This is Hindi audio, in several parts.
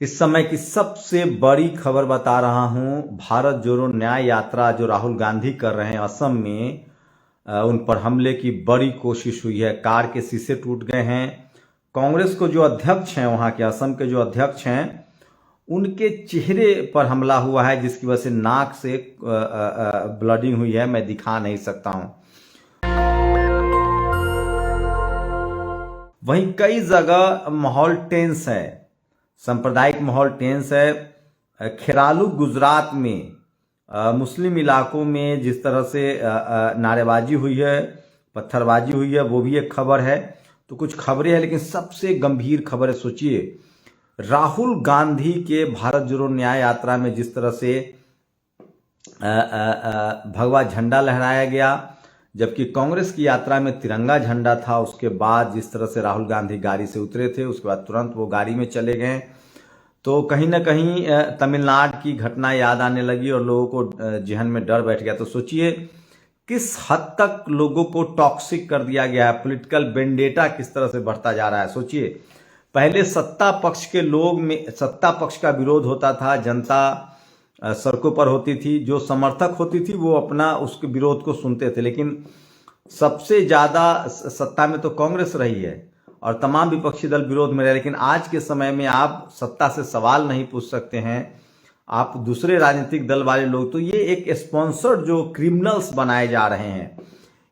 इस समय की सबसे बड़ी खबर बता रहा हूं। भारत जोड़ो न्याय यात्रा जो राहुल गांधी कर रहे हैं असम में, उन पर हमले की बड़ी कोशिश हुई है। कार के शीशे टूट गए हैं। कांग्रेस को जो अध्यक्ष हैं, वहां के असम के जो अध्यक्ष हैं, उनके चेहरे पर हमला हुआ है, जिसकी वजह से नाक से ब्लडिंग हुई है। मैं दिखा नहीं सकता हूं। वहीं कई जगह माहौल टेंस है, सांप्रदायिक माहौल टेंस है। खेरालू गुजरात में मुस्लिम इलाकों में जिस तरह से नारेबाजी हुई है, पत्थरबाजी हुई है, वो भी एक खबर है। तो कुछ खबरें हैं, लेकिन सबसे गंभीर खबर है, सोचिए, राहुल गांधी के भारत जोड़ो न्याय यात्रा में जिस तरह से भगवा झंडा लहराया गया, जबकि कांग्रेस की यात्रा में तिरंगा झंडा था। उसके बाद जिस तरह से राहुल गांधी गाड़ी से उतरे थे, उसके बाद तुरंत वो गाड़ी में चले गए, तो कहीं ना कहीं तमिलनाडु की घटना याद आने लगी और लोगों को जहन में डर बैठ गया। तो सोचिए किस हद तक लोगों को टॉक्सिक कर दिया गया है, पॉलिटिकल वेंडेटा किस तरह से बढ़ता जा रहा है। सोचिए, पहले सत्ता पक्ष के लोग में सत्ता पक्ष का विरोध होता था, जनता सड़कों पर होती थी, जो समर्थक होती थी वो अपना उसके विरोध को सुनते थे, लेकिन सबसे ज्यादा सत्ता में तो कांग्रेस रही है और तमाम विपक्षी दल विरोध में रहे। लेकिन आज के समय में आप सत्ता से सवाल नहीं पूछ सकते हैं, आप दूसरे राजनीतिक दल वाले लोग, तो ये एक स्पॉन्सर्ड जो क्रिमिनल्स बनाए जा रहे हैं।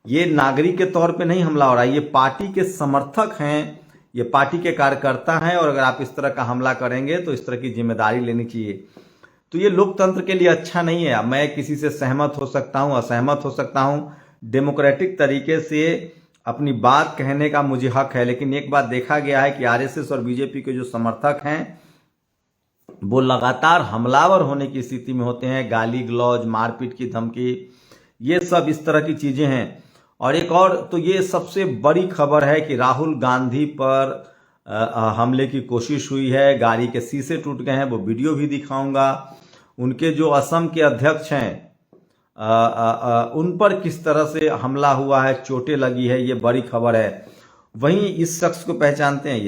ये नागरिक के तौर पे नहीं हमला हो रहा है, ये पार्टी के समर्थक हैं, ये पार्टी के कार्यकर्ता हैं, और अगर आप इस तरह का हमला करेंगे तो इस तरह की जिम्मेदारी लेनी चाहिए। तो ये लोकतंत्र के लिए अच्छा नहीं है। मैं किसी से सहमत हो सकता हूं, असहमत हो सकता हूं, डेमोक्रेटिक तरीके से अपनी बात कहने का मुझे हक है, लेकिन एक बात देखा गया है कि आरएसएस और बीजेपी के जो समर्थक हैं वो लगातार हमलावर होने की स्थिति में होते हैं। गाली गलौज, मारपीट की धमकी, ये सब इस तरह की चीजें हैं। और एक और, तो ये सबसे बड़ी खबर है कि राहुल गांधी पर हमले की कोशिश हुई है, गाड़ी के शीशे टूट गए हैं, वो वीडियो भी दिखाऊंगा। उनके जो असम के अध्यक्ष हैं, उन पर किस तरह से हमला हुआ है, चोटें लगी है, ये बड़ी खबर है। वहीं इस शख्स को पहचानते हैं,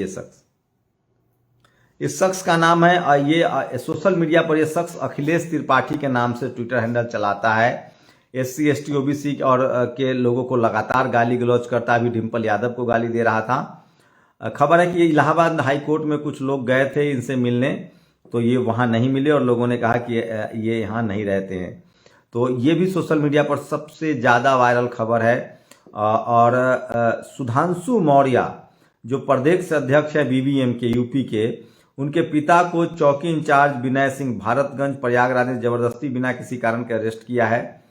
इस शख्स का नाम है, ये सोशल मीडिया पर ये शख्स अखिलेश त्रिपाठी के नाम से ट्विटर हैंडल चलाता है। SC ST OBC और के लोगों को लगातार गाली गलौज करता, अभी डिम्पल यादव को गाली दे रहा था। खबर है कि ये इलाहाबाद हाई कोर्ट में कुछ लोग गए थे इनसे मिलने, तो ये वहां नहीं मिले और लोगों ने कहा कि ये यहाँ नहीं रहते हैं। तो ये भी सोशल मीडिया पर सबसे ज़्यादा वायरल खबर है। और सुधांशु मौर्य जो प्रदेश अध्यक्ष है BBM के, यूपी के, उनके पिता को चौकी इंचार्ज विनय सिंह भारतगंज प्रयागराज ने जबरदस्ती बिना किसी कारण के अरेस्ट किया है।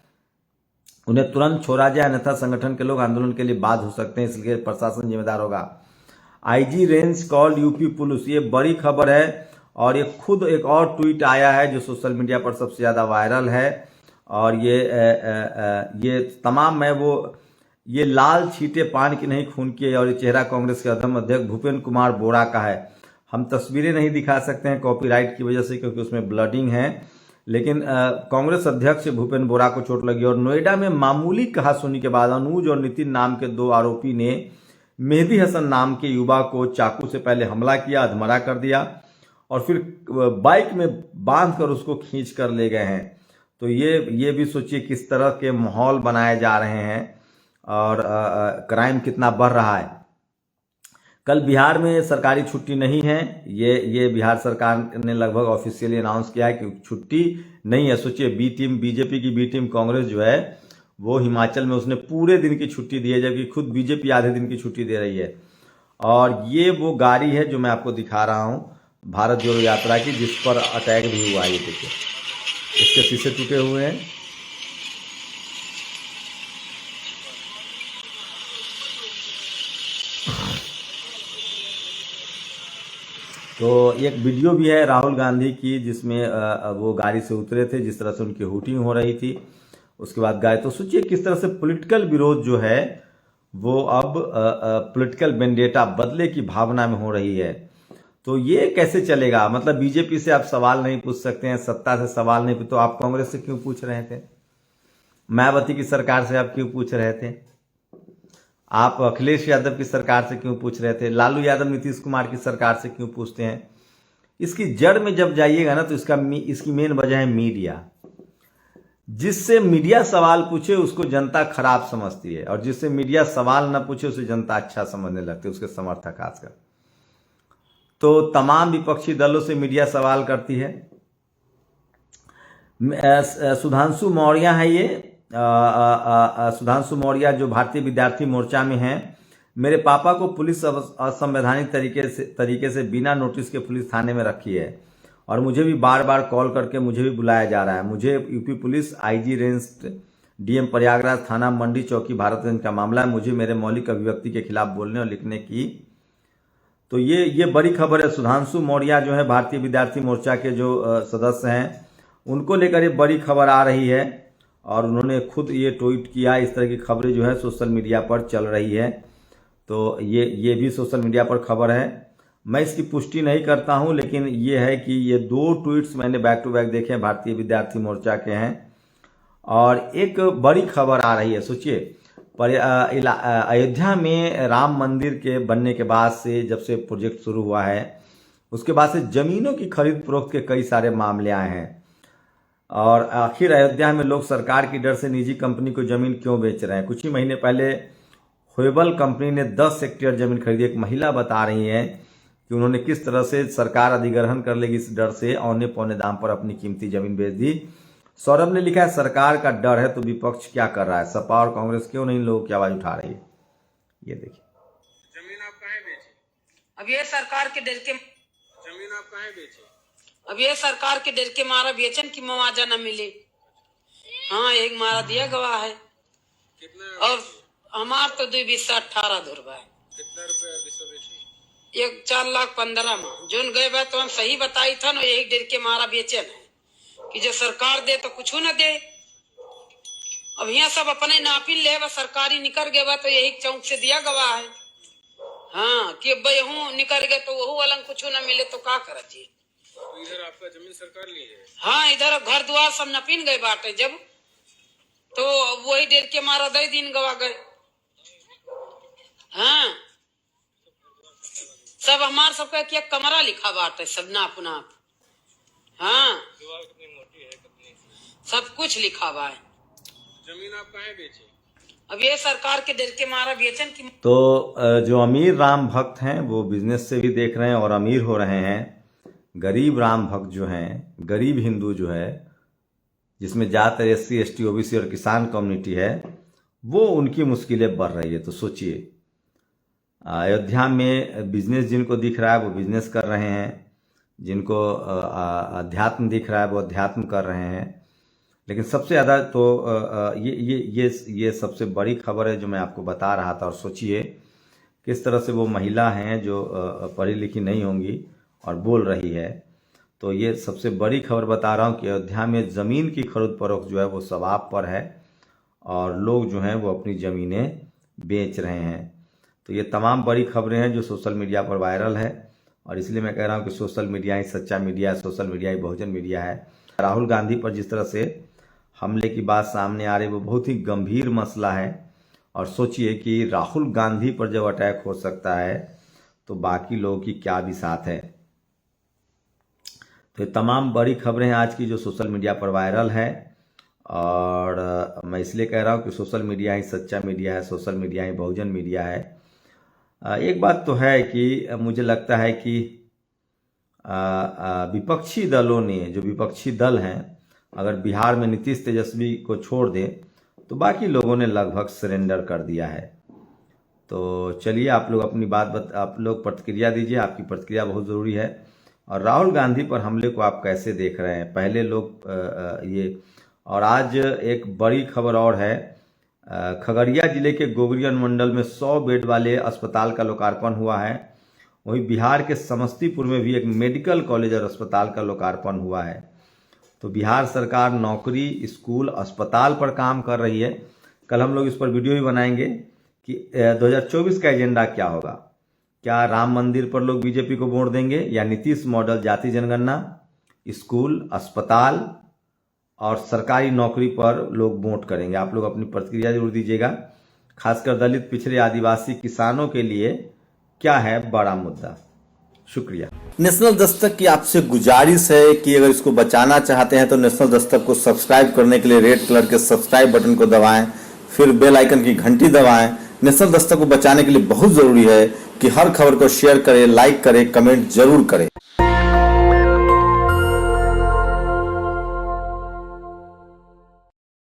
उन्हें तुरंत छोड़ा जाए, अन्यथा संगठन के लोग आंदोलन के लिए बाध्य हो सकते हैं, इसलिए प्रशासन जिम्मेदार होगा। IG range called UP police, ये बड़ी खबर है। और ये खुद एक और ट्वीट आया है जो सोशल मीडिया पर सबसे ज़्यादा वायरल है, और ये तमाम है वो, ये लाल छींटे पान की नहीं खून की है, और ये चेहरा कांग्रेस के अधम अध्यक्ष भूपेंद्र कुमार बोरा का है। हम तस्वीरें नहीं दिखा सकते हैं कॉपीराइट की वजह से, क्योंकि उसमें ब्लडिंग है, लेकिन कांग्रेस अध्यक्ष भूपेंद्र बोरा को चोट लगी। और नोएडा में मामूली कहासुनी के बाद अनुज और नितिन नाम के 2 आरोपी ने मेहदी हसन नाम के युवा को चाकू से पहले हमला किया, अधमरा कर दिया, और फिर बाइक में बांध कर उसको खींच कर ले गए हैं। तो ये भी सोचिए किस तरह के माहौल बनाए जा रहे हैं, और क्राइम कितना बढ़ रहा है। कल बिहार में सरकारी छुट्टी नहीं है, ये बिहार सरकार ने लगभग ऑफिशियली अनाउंस किया है कि छुट्टी नहीं है। सोचिए, बी टीम, बीजेपी की बी टीम कांग्रेस जो है, वो हिमाचल में उसने पूरे दिन की छुट्टी दी है, जबकि खुद बीजेपी आधे दिन की छुट्टी दे रही है। और ये वो गाड़ी है जो मैं आपको दिखा रहा हूँ भारत जोड़ो यात्रा की, जिस पर अटैक भी हुआ है। ये देखिए, इसके शीशे टूटे हुए हैं। तो एक वीडियो भी है राहुल गांधी की, जिसमें वो गाड़ी से उतरे थे, जिस तरह से उनकी हूटिंग हो रही थी, उसके बाद गए। तो सोचिए किस तरह से पॉलिटिकल विरोध जो है वो अब पॉलिटिकल वेंडेटा, बदले की भावना में हो रही है। तो ये कैसे चलेगा? मतलब बीजेपी से आप सवाल नहीं पूछ सकते हैं, सत्ता से सवाल नहीं, तो आप कांग्रेस से क्यों पूछ रहे थे? मायावती की सरकार से आप क्यों पूछ रहे थे? आप अखिलेश यादव की सरकार से क्यों पूछ रहे थे? लालू यादव, नीतीश कुमार की सरकार से क्यों पूछते हैं? इसकी जड़ में जब जाइएगा ना तो इसकी मेन वजह है मीडिया। जिससे मीडिया सवाल पूछे उसको जनता खराब समझती है, और जिससे मीडिया सवाल न पूछे उसे जनता अच्छा समझने लगती है, उसके समर्थक खासकर। तो तमाम विपक्षी दलों से मीडिया सवाल करती है। सुधांशु मौर्य है ये, सुधांशु मौर्य जो भारतीय विद्यार्थी मोर्चा में हैं। मेरे पापा को पुलिस असंवैधानिक तरीके से बिना नोटिस के पुलिस थाने में रखी है, और मुझे भी बार बार कॉल करके मुझे भी बुलाया जा रहा है। मुझे UP police IG range DM Prayagraj थाना मंडी चौकी भारतगंज का मामला है। मुझे मेरे मौलिक अभिव्यक्ति के खिलाफ बोलने और लिखने की, तो ये बड़ी खबर है। सुधांशु मौर्य जो है भारतीय विद्यार्थी मोर्चा के जो सदस्य हैं, उनको लेकर ये बड़ी खबर आ रही है, और उन्होंने खुद ये ट्वीट किया। इस तरह की खबरें जो है सोशल मीडिया पर चल रही है, तो ये भी सोशल मीडिया पर खबर है। मैं इसकी पुष्टि नहीं करता हूं, लेकिन ये है कि ये 2 ट्वीट्स मैंने बैक टू बैक देखे हैं, भारतीय विद्यार्थी मोर्चा के हैं। और एक बड़ी खबर आ रही है, सोचिए, अयोध्या में राम मंदिर के बनने के बाद से, जब से प्रोजेक्ट शुरू हुआ है, उसके बाद से जमीनों की खरीद फरोख्त के कई सारे मामले आए हैं। और आखिर अयोध्या में लोग सरकार की डर से निजी कंपनी को जमीन क्यों बेच रहे हैं? कुछ ही महीने पहले होएबल कंपनी ने 10 हेक्टेयर जमीन खरीदी। एक महिला बता रही है कि उन्होंने किस तरह से सरकार अधिग्रहण कर लेगी इस डर से औने पौने दाम पर अपनी कीमती जमीन बेच दी। सौरभ ने लिखा है, सरकार का डर है तो विपक्ष क्या कर रहा है? सपा और कांग्रेस क्यों नहीं लोगों की आवाज उठा रही है? ये देखिए, जमीन आप कहाँ बेचे? अब ये सरकार के डर के जमीन आप कहाँ बेचे? अब ये सरकार के डर के मारा बेचन की मुआवजा न मिले। हाँ, एक मारा दिया गवाह है। कितना? और हमार तो 2-20-18 धुरबा है। कितना रुपया बिस्सा बेची? 4,15,000 में जोन गए बात तो हम सही बताई था ना, यही डर के मारा बेचन है कि जो सरकार दे तो कुछ न दे। अब यहाँ सब अपने नापिन ले, सरकारी निकल गए बा तो यही चौक से दिया गवाह है। हाँ, कि अब यहूँ निकल गए तो वहू अलग कुछ न मिले तो क्या कर जी। तो इधर आपका जमीन सरकार ली है? हाँ, इधर घर द्वार सब नपीन गए बाटे जब, तो वही डर के मारा 2 दिन गवा गए। हाँ, सब हमार सबका एक कमरा लिखा बाटे, सब नाप नाप। हाँ, दीवार कितनी मोटी है, कितनी? सब कुछ लिखा हुआ है। जमीन आप कहाँ बेचे? अब ये सरकार के डर के मारा बेचन की। तो जो अमीर राम भक्त हैं वो बिजनेस से भी देख रहे हैं और अमीर हो रहे हैं। गरीब राम भक्त जो हैं, गरीब हिंदू जो है, जिसमें ज़्यादातर SC ST OBC और किसान कम्युनिटी है, वो उनकी मुश्किलें बढ़ रही है। तो सोचिए, अयोध्या में बिजनेस जिनको दिख रहा है वो बिजनेस कर रहे हैं, जिनको अध्यात्म दिख रहा है वो अध्यात्म कर रहे हैं। लेकिन सबसे ज़्यादा तो ये सबसे बड़ी खबर है जो मैं आपको बता रहा था। और सोचिए किस तरह से वो महिला हैं जो पढ़ी लिखी नहीं होंगी और बोल रही है। तो ये सबसे बड़ी खबर बता रहा हूँ कि अयोध्या में ज़मीन की खरीद फरोख्त जो है वो सवाब पर है, और लोग जो हैं वो अपनी ज़मीनें बेच रहे हैं। तो ये तमाम बड़ी खबरें हैं जो सोशल मीडिया पर वायरल है, और इसलिए मैं कह रहा हूँ कि सोशल मीडिया ही सच्चा मीडिया है, सोशल मीडिया ही बहुजन मीडिया है। राहुल गांधी पर जिस तरह से हमले की बात सामने आ रही है वो बहुत ही गंभीर मसला है। और सोचिए कि राहुल गांधी पर जब अटैक हो सकता है तो बाकी लोगों की क्या बिसात है। तो ये तमाम बड़ी खबरें हैं आज की जो सोशल मीडिया पर वायरल है, और मैं इसलिए कह रहा हूँ कि सोशल मीडिया ही सच्चा मीडिया है, सोशल मीडिया ही बहुजन मीडिया है। एक बात तो है कि मुझे लगता है कि विपक्षी दलों ने, जो विपक्षी दल हैं, अगर बिहार में नीतीश तेजस्वी को छोड़ दें तो बाकी लोगों ने लगभग सरेंडर कर दिया है। तो चलिए, आप लोग अपनी आप लोग प्रतिक्रिया दीजिए, आपकी प्रतिक्रिया बहुत ज़रूरी है। और राहुल गांधी पर हमले को आप कैसे देख रहे हैं? पहले लोग ये, और आज एक बड़ी खबर और है, खगड़िया जिले के गोगरी अनुमंडल में 100 बेड वाले अस्पताल का लोकार्पण हुआ है। वहीं बिहार के समस्तीपुर में भी एक मेडिकल कॉलेज और अस्पताल का लोकार्पण हुआ है। तो बिहार सरकार नौकरी, स्कूल, अस्पताल पर काम कर रही है। कल हम लोग इस पर वीडियो भी बनाएंगे कि 2024 का एजेंडा क्या होगा। क्या राम मंदिर पर लोग बीजेपी को वोट देंगे, या नीतीश मॉडल जाति जनगणना, स्कूल, अस्पताल और सरकारी नौकरी पर लोग वोट करेंगे? आप लोग अपनी प्रतिक्रिया जरूर दीजिएगा। खासकर दलित, पिछड़े, आदिवासी, किसानों के लिए क्या है बड़ा मुद्दा। शुक्रिया। नेशनल दस्तक की आपसे गुजारिश है कि अगर इसको बचाना चाहते हैं तो नेशनल दस्तक को सब्सक्राइब करने के लिए रेड कलर के सब्सक्राइब बटन को दबाएं, फिर बेल आइकन की घंटी दबाएं। नेशनल दस्तक को बचाने के लिए बहुत जरूरी है कि हर खबर को शेयर करें, लाइक करें, कमेंट जरूर करें।